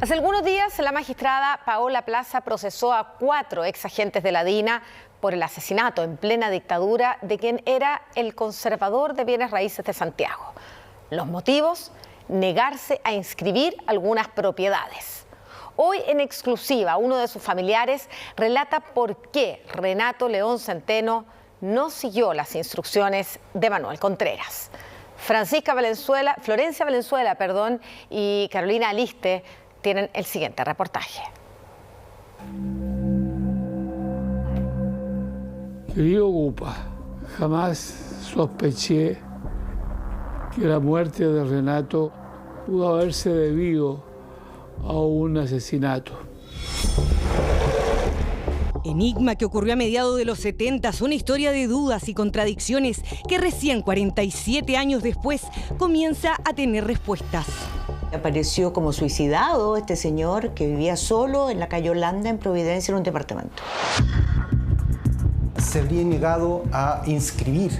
Hace algunos días, la magistrada Paola Plaza procesó a 4 exagentes de la DINA por el asesinato en plena dictadura de quien era el conservador de bienes raíces de Santiago. Los motivos: negarse a inscribir algunas propiedades. Hoy, en exclusiva, uno de sus familiares relata por qué Renato León Centeno no siguió las instrucciones de Manuel Contreras. Florencia Valenzuela, y Carolina Aliste tienen el siguiente reportaje. Querido Gupa, jamás sospeché que la muerte de Renato pudo haberse debido a un asesinato. Enigma que ocurrió a mediados de los 70, una historia de dudas y contradicciones que recién 47 años después comienza a tener respuestas. Apareció como suicidado este señor que vivía solo en la calle Holanda, en Providencia, en un departamento. Se habría negado a inscribir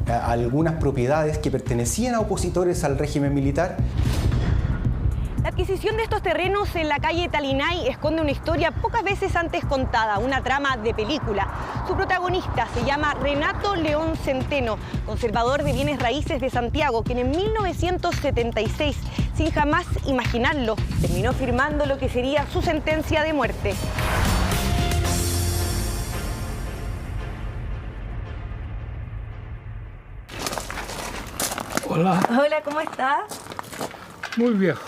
algunas propiedades que pertenecían a opositores al régimen militar. La adquisición de estos terrenos en la calle Talinay esconde una historia pocas veces antes contada, una trama de película. Su protagonista se llama Renato León Centeno, conservador de bienes raíces de Santiago, quien en 1976, sin jamás imaginarlo, terminó firmando lo que sería su sentencia de muerte. Hola. Hola, ¿cómo estás? Muy viejo.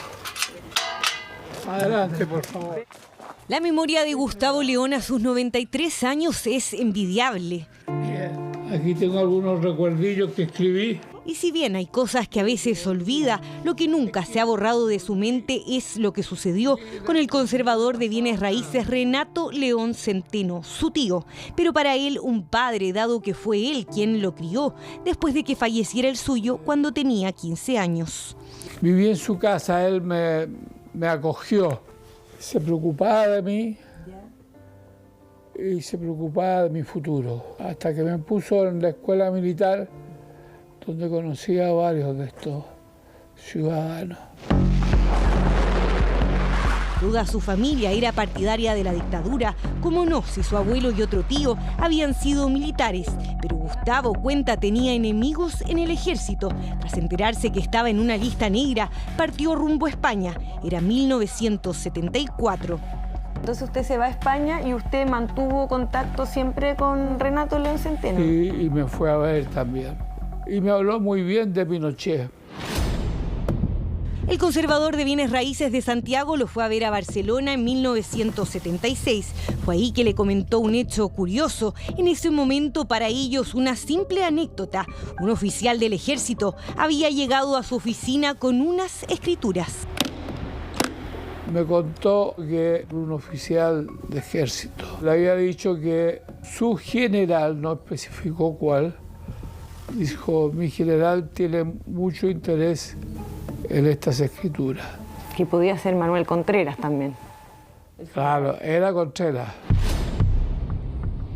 Adelante, por favor. La memoria de Gustavo León a sus 93 años es envidiable. Bien, aquí tengo algunos recuerdillos que escribí. Y si bien hay cosas que a veces olvida, lo que nunca se ha borrado de su mente es lo que sucedió con el conservador de bienes raíces Renato León Centeno, su tío. Pero para él un padre, dado que fue él quien lo crió después de que falleciera el suyo cuando tenía 15 años. Viví en su casa, él me acogió. Se preocupaba de mí y se preocupaba de mi futuro. Hasta que me puso en la escuela militar, donde conocí a varios de estos ciudadanos. Toda su familia era partidaria de la dictadura, como no, si su abuelo y otro tío habían sido militares. Pero Gustavo cuenta tenía enemigos en el ejército. Tras enterarse que estaba en una lista negra, partió rumbo a España. Era 1974. Entonces usted se va a España y usted mantuvo contacto siempre con Renato León Centeno. Sí, y me fue a ver también. Y me habló muy bien de Pinochet. El conservador de bienes raíces de Santiago lo fue a ver a Barcelona en 1976. Fue ahí que le comentó un hecho curioso. En ese momento, para ellos, una simple anécdota. Un oficial del ejército había llegado a su oficina con unas escrituras. Me contó que un oficial de ejército le había dicho que su general, no especificó cuál, dijo: mi general tiene mucho interés en estas escrituras. Que podía ser Manuel Contreras también. Claro, era Contreras.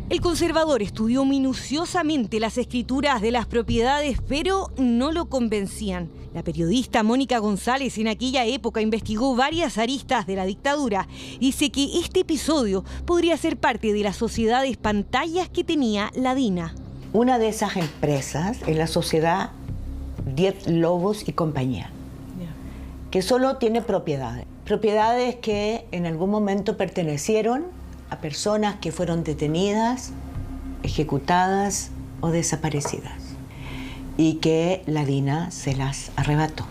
El conservador estudió minuciosamente las escrituras de las propiedades, pero no lo convencían. La periodista Mónica González en aquella época investigó varias aristas de la dictadura. Dice que este episodio podría ser parte de las sociedades pantallas que tenía la DINA. Una de esas empresas es la sociedad 10 Lobos y compañía, que solo tiene propiedades. Propiedades que en algún momento pertenecieron a personas que fueron detenidas, ejecutadas o desaparecidas, y que la DINA se las arrebató.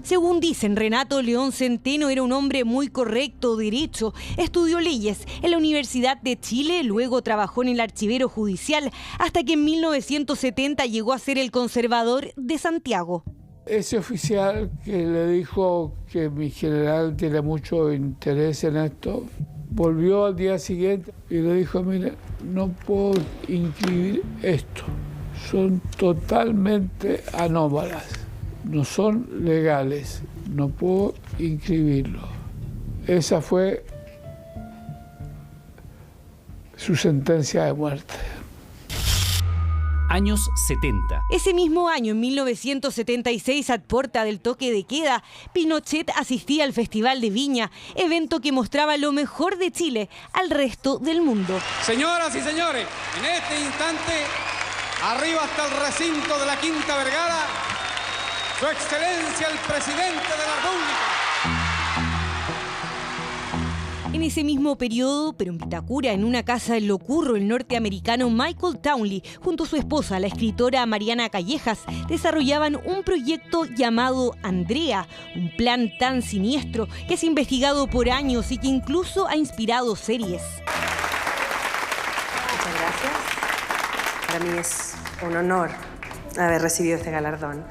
Según dicen, Renato León Centeno era un hombre muy correcto, derecho, estudió leyes en la Universidad de Chile, luego trabajó en el archivero judicial, hasta que en 1970 llegó a ser el conservador de Santiago. Ese oficial que le dijo que mi general tiene mucho interés en esto, volvió al día siguiente y le dijo: mire, no puedo inscribir esto, son totalmente anómalas, no son legales, no puedo inscribirlo. Esa fue su sentencia de muerte. años 70. Ese mismo año, en 1976, a puerta del toque de queda, Pinochet asistía al Festival de Viña, evento que mostraba lo mejor de Chile al resto del mundo. Señoras y señores, en este instante, arriba hasta el recinto de la Quinta Vergara, Su Excelencia el Presidente de la República. En ese mismo periodo, pero en Vitacura, en una casa en Locurro, el norteamericano Michael Townley, junto a su esposa, la escritora Mariana Callejas, desarrollaban un proyecto llamado Andrea, un plan tan siniestro que es investigado por años y que incluso ha inspirado series. Muchas gracias. Para mí es un honor haber recibido este galardón,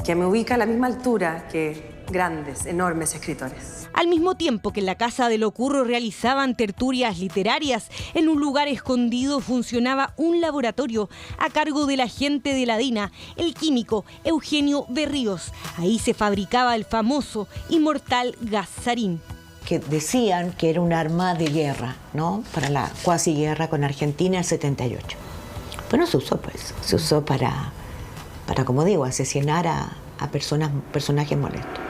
que me ubica a la misma altura que grandes, enormes escritores. Al mismo tiempo que en la casa de Locurro realizaban tertulias literarias, en un lugar escondido funcionaba un laboratorio a cargo del agente de la DINA, el químico Eugenio Berríos. Ahí se fabricaba el famoso y mortal gas sarín. Que decían que era un arma de guerra, ¿no? Para la cuasi guerra con Argentina en el 78. Pero no se usó, pues. Se usó para como digo, asesinar a personajes molestos.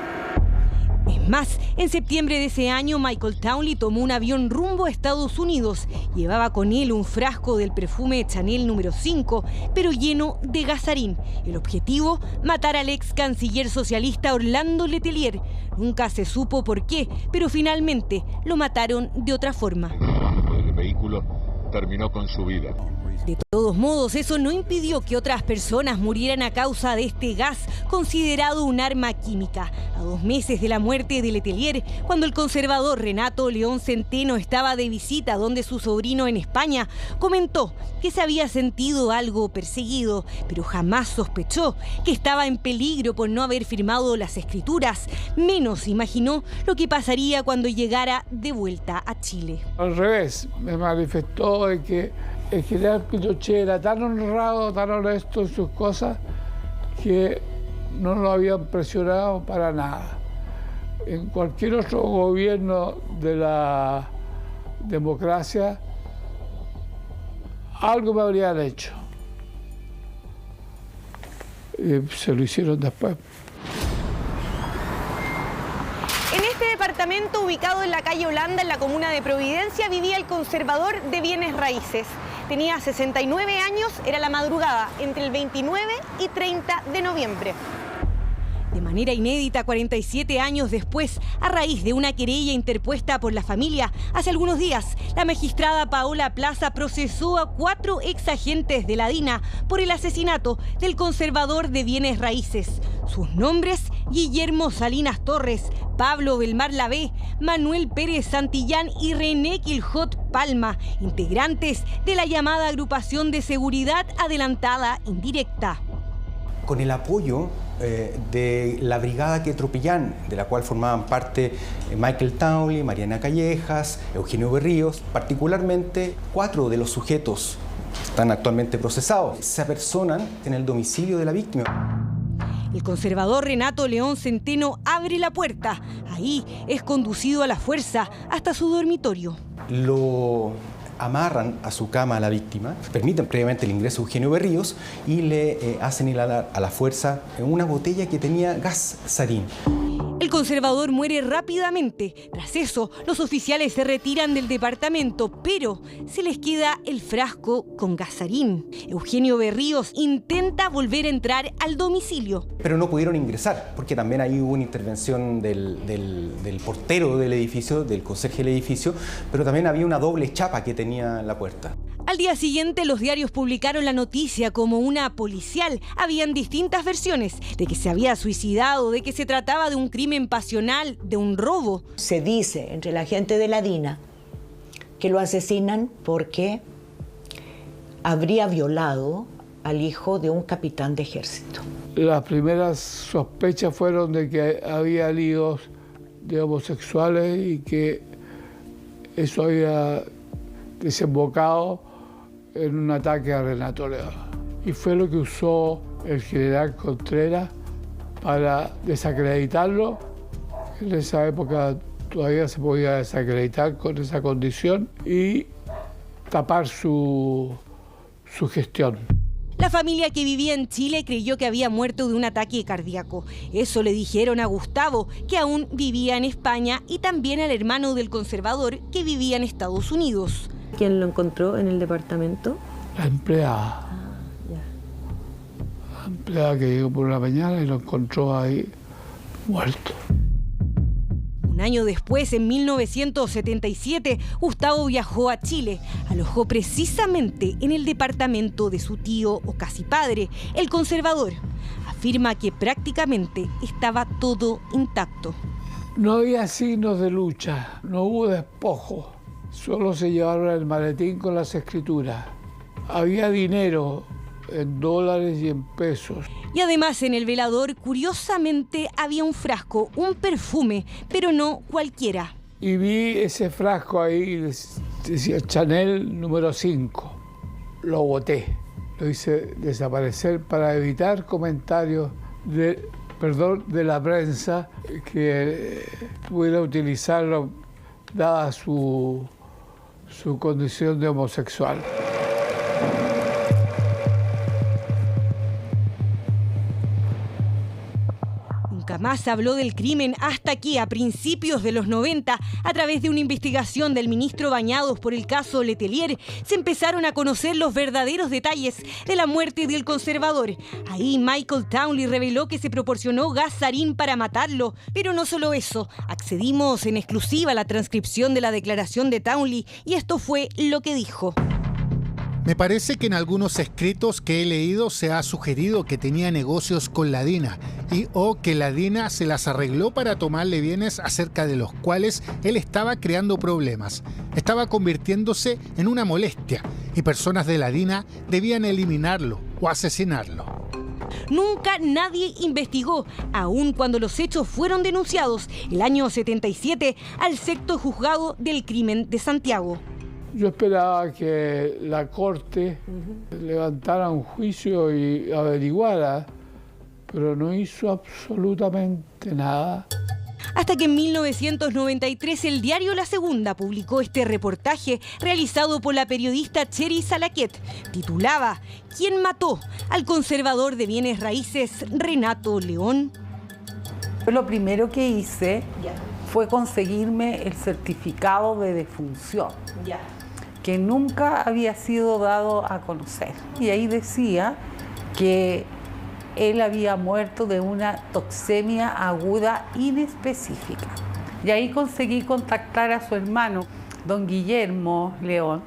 Es más, en septiembre de ese año, Michael Townley tomó un avión rumbo a Estados Unidos. Llevaba con él un frasco del perfume Chanel número 5, pero lleno de gasarín. El objetivo, matar al ex canciller socialista Orlando Letelier. Nunca se supo por qué, pero finalmente lo mataron de otra forma. El vehículo terminó con su vida. De todos modos, eso no impidió que otras personas murieran a causa de este gas, considerado un arma química. A 2 meses de la muerte de Letelier, cuando el conservador Renato León Centeno estaba de visita donde su sobrino en España, comentó que se había sentido algo perseguido, pero jamás sospechó que estaba en peligro por no haber firmado las escrituras. Menos imaginó lo que pasaría cuando llegara de vuelta a Chile. Al revés, me manifestó de que el general Pinochet era tan honrado, tan honesto en sus cosas, que no lo habían presionado para nada. En cualquier otro gobierno de la democracia, algo me habrían hecho. Se lo hicieron después. En este departamento, ubicado en la calle Holanda, en la comuna de Providencia, vivía el conservador de bienes raíces. Tenía 69 años, era la madrugada, entre el 29 y 30 de noviembre. De manera inédita, 47 años después, a raíz de una querella interpuesta por la familia, hace algunos días, la magistrada Paola Plaza procesó a 4 exagentes de la DINA por el asesinato del conservador de bienes raíces. Sus nombres: Guillermo Salinas Torres, Pablo Belmar Lavé, Manuel Pérez Santillán y René Quiljot Palma, integrantes de la llamada Agrupación de Seguridad Adelantada Indirecta. Con el apoyo de la Brigada Quetropillán, de la cual formaban parte Michael Townley, Mariana Callejas, Eugenio Berríos, particularmente 4 de los sujetos que están actualmente procesados, se apersonan en el domicilio de la víctima. El conservador Renato León Centeno abre la puerta. Ahí es conducido a la fuerza hasta su dormitorio. Lo amarran a su cama a la víctima, permiten previamente el ingreso de Eugenio Berríos y le hacen inhalar a la fuerza en una botella que tenía gas sarín. El conservador muere rápidamente. Tras eso, los oficiales se retiran del departamento, pero se les queda el frasco con gasarín. Eugenio Berríos intenta volver a entrar al domicilio. Pero no pudieron ingresar, porque también ahí hubo una intervención del portero del edificio, del conserje del edificio, pero también había una doble chapa que tenía en la puerta. Al día siguiente, los diarios publicaron la noticia como una policial. Habían distintas versiones de que se había suicidado, de que se trataba de un crimen pasional, de un robo. Se dice entre la gente de la DINA que lo asesinan porque habría violado al hijo de un capitán de ejército. Las primeras sospechas fueron de que había líos de homosexuales y que eso había desembocado en un ataque a Renato León. Y fue lo que usó el general Contreras para desacreditarlo. En esa época todavía se podía desacreditar con esa condición y tapar su gestión. La familia que vivía en Chile creyó que había muerto de un ataque cardíaco. Eso le dijeron a Gustavo, que aún vivía en España, y también al hermano del conservador, que vivía en Estados Unidos. ¿Quién lo encontró en el departamento? La empleada. La empleada que llegó por la mañana y lo encontró ahí muerto. Un año después, en 1977, Gustavo viajó a Chile. Alojó precisamente en el departamento de su tío o casi padre, el conservador. Afirma que prácticamente estaba todo intacto. No había signos de lucha, no hubo despojo. Solo se llevaron el maletín con las escrituras. Había dinero en dólares y en pesos. Y además en el velador, curiosamente, había un frasco, un perfume, pero no cualquiera. Y vi ese frasco ahí, decía Chanel número 5. Lo boté, lo hice desaparecer para evitar comentarios de la prensa que pudiera utilizarlo dada su condición de homosexual. Nunca más habló del crimen hasta que, a principios de los 90, a través de una investigación del ministro Bañados por el caso Letelier, se empezaron a conocer los verdaderos detalles de la muerte del conservador. Ahí Michael Townley reveló que se proporcionó gas sarín para matarlo. Pero no solo eso, accedimos en exclusiva a la transcripción de la declaración de Townley y esto fue lo que dijo. Me parece que en algunos escritos que he leído se ha sugerido que tenía negocios con la DINA o que la DINA se las arregló para tomarle bienes acerca de los cuales él estaba creando problemas. Estaba convirtiéndose en una molestia y personas de la DINA debían eliminarlo o asesinarlo. Nunca nadie investigó, aun cuando los hechos fueron denunciados el año 77 al sexto juzgado del crimen de Santiago. Yo esperaba que la Corte levantara un juicio y averiguara, pero no hizo absolutamente nada. Hasta que en 1993 el diario La Segunda publicó este reportaje realizado por la periodista Cheri Salaquet. Titulaba ¿Quién mató al conservador de bienes raíces Renato León? Lo primero que hice fue conseguirme el certificado de defunción, que nunca había sido dado a conocer. Y ahí decía que él había muerto de una toxemia aguda inespecífica. Y ahí conseguí contactar a su hermano, don Guillermo León.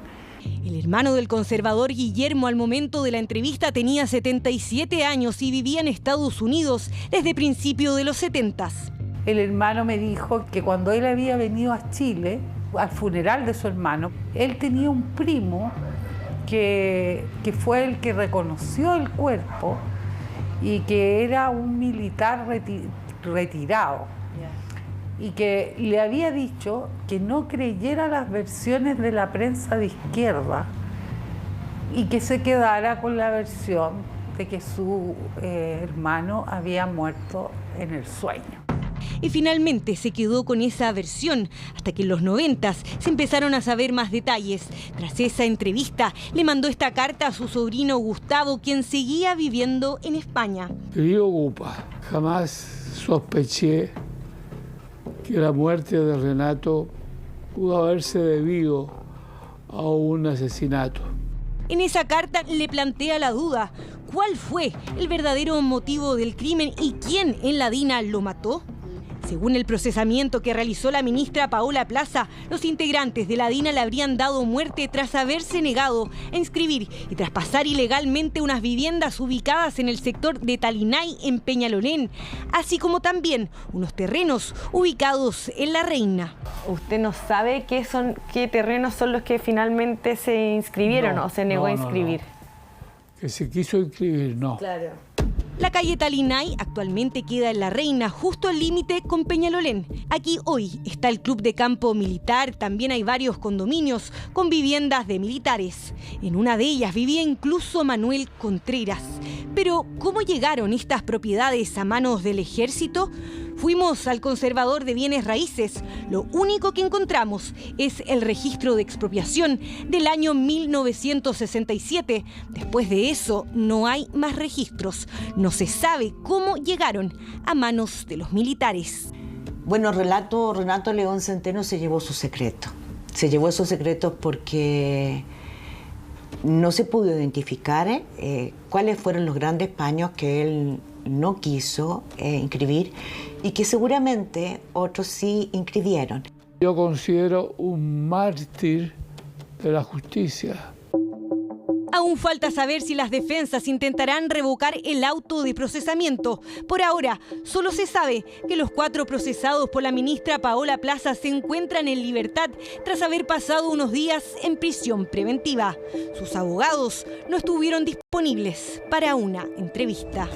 El hermano del conservador Guillermo al momento de la entrevista tenía 77 años y vivía en Estados Unidos desde principios de los 70. El hermano me dijo que cuando él había venido a Chile, al funeral de su hermano, él tenía un primo que fue el que reconoció el cuerpo y que era un militar retirado y que le había dicho que no creyera las versiones de la prensa de izquierda y que se quedara con la versión de que su hermano había muerto en el sueño. Y finalmente se quedó con esa versión, hasta que en los 90 se empezaron a saber más detalles. Tras esa entrevista, le mandó esta carta a su sobrino Gustavo, quien seguía viviendo en España. Querido Gupa, jamás sospeché que la muerte de Renato pudo haberse debido a un asesinato. En esa carta le plantea la duda: ¿cuál fue el verdadero motivo del crimen y quién en la DINA lo mató? Según el procesamiento que realizó la ministra Paola Plaza, los integrantes de la DINA le habrían dado muerte tras haberse negado a inscribir y traspasar ilegalmente unas viviendas ubicadas en el sector de Talinay, en Peñalolén, así como también unos terrenos ubicados en La Reina. ¿Usted no sabe qué terrenos son los que finalmente se inscribieron o se negó a inscribir? No. Que se quiso inscribir, no. Claro. La calle Talinay actualmente queda en La Reina, justo al límite con Peñalolén. Aquí hoy está el club de campo militar, también hay varios condominios con viviendas de militares. En una de ellas vivía incluso Manuel Contreras. Pero, ¿cómo llegaron estas propiedades a manos del ejército? Fuimos al conservador de bienes raíces. Lo único que encontramos es el registro de expropiación del año 1967. Después de eso, no hay más registros. No se sabe cómo llegaron a manos de los militares. Bueno, Renato León Centeno se llevó su secreto. Se llevó esos secretos porque no se pudo identificar cuáles fueron los grandes paños que él no quiso inscribir y que seguramente otros sí inscribieron. Yo considero un mártir de la justicia. Aún falta saber si las defensas intentarán revocar el auto de procesamiento. Por ahora, solo se sabe que los 4 procesados por la ministra Paola Plaza se encuentran en libertad tras haber pasado unos días en prisión preventiva. Sus abogados no estuvieron disponibles para una entrevista.